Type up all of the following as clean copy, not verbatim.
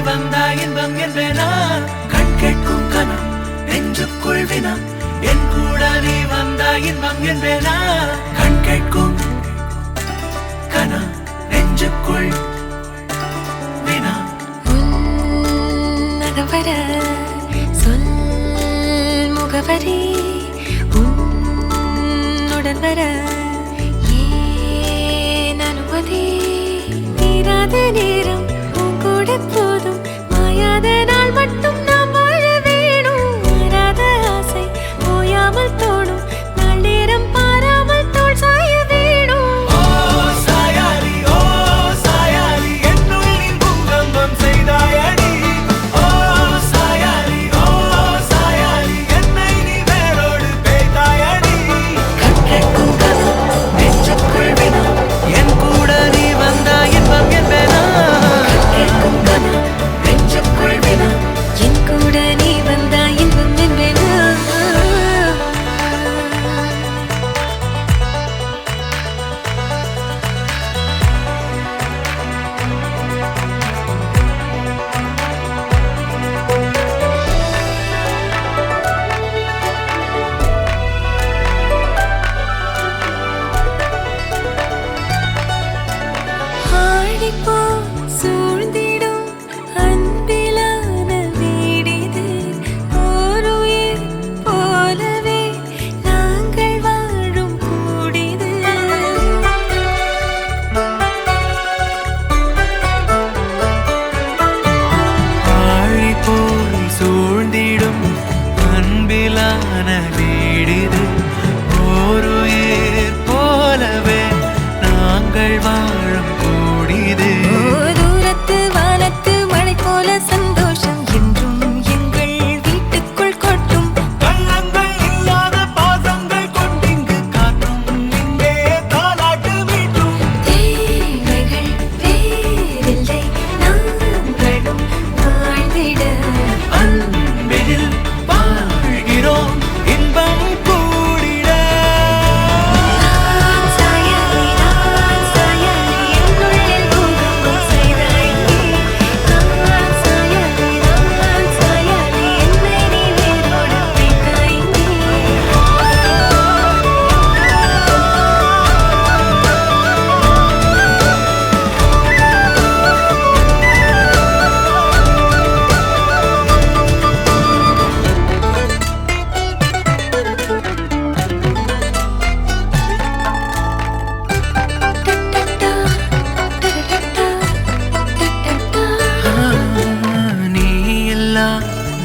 வந்தா இன்பம் என்பேனா கண் கேட்கும் கனம் நெஞ்சுக்குள் வினா என் கூட நீ வந்தா இன்பம் என்பேனா கண் கேட்கும் கனம் நெஞ்சுக்குள் வினா உன்னகவர சொல் முகவரி உன்னுடன் வர ஏன் அனுமதி தீராத நேரம் உன் கூட போதும் மாயாத நாள் மட்டும் நாம் வாழ வேணும் மாறாத ஆசை ஓயாமல் தோணும் நாள் நேரம் பாராமல் தோள் சாய வேணும் ஓ சாயாரி என்னுள்ளில் பூங்கம்பம் செய்தாயடி ஓ சாயாரி என்னை நீ வேரோடு பேய்தாயடி கண் கேட்கும் கனம் நெஞ்சுக்குள் வினா என் கூட நீ வந்தா இன்பம் என்பேனா கண் கேட்கும் கனம் நெஞ்சுக்குள் வினா என் கூட நீ வந்தா இன்பம் என்பேனா ஆடிப்போ சூழ்ந்திடும் அன்பிலான வீடிது ஓருயிர் போலவே நாங்கள் வாழும் கூடிது ஆழி போல் சூழ்ந்திடும் அன்பிலான வீடிது ஓருயிர் போலவே நாங்கள் வாழும் கூடிது தூரத்து வானத்து மழை போல சந்தோஷம் என்றும் எங்கள் வீட்டுக்குள் கொட்டும் கள்ளங்கள் இல்லாத பாசங்கள் கொண்டிங்கு காற்றும் இங்கே தாலாட்டு மீட்டும் தேவைகள் வேறில்லை நாங்களும் வாழ்ந்திட அன்பில் வாழ்கிறோம் இன்பம் கூடிட நான் சாயலி என்னுள்ளில் பூகம்பம் செய்தாய் நான் சாயலி என்னை நீ வேரோடு வைத்தாய் நீ எல்லா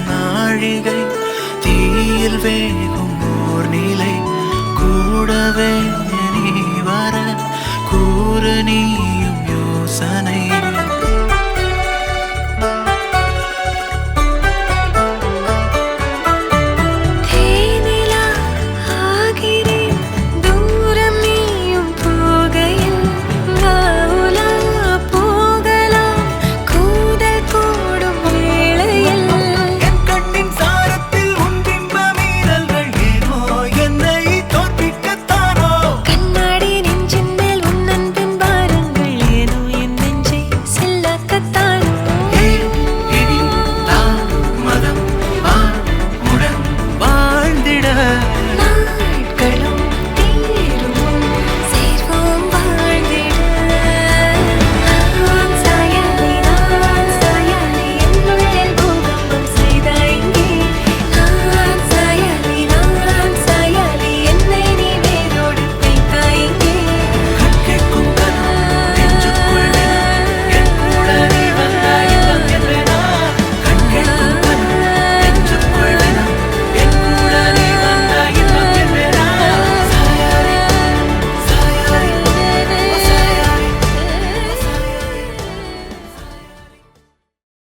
நாழிகை தீயில் வேகும் ஓர் நிலை கூடவே நீ வர கூறு நீயும் யோசனை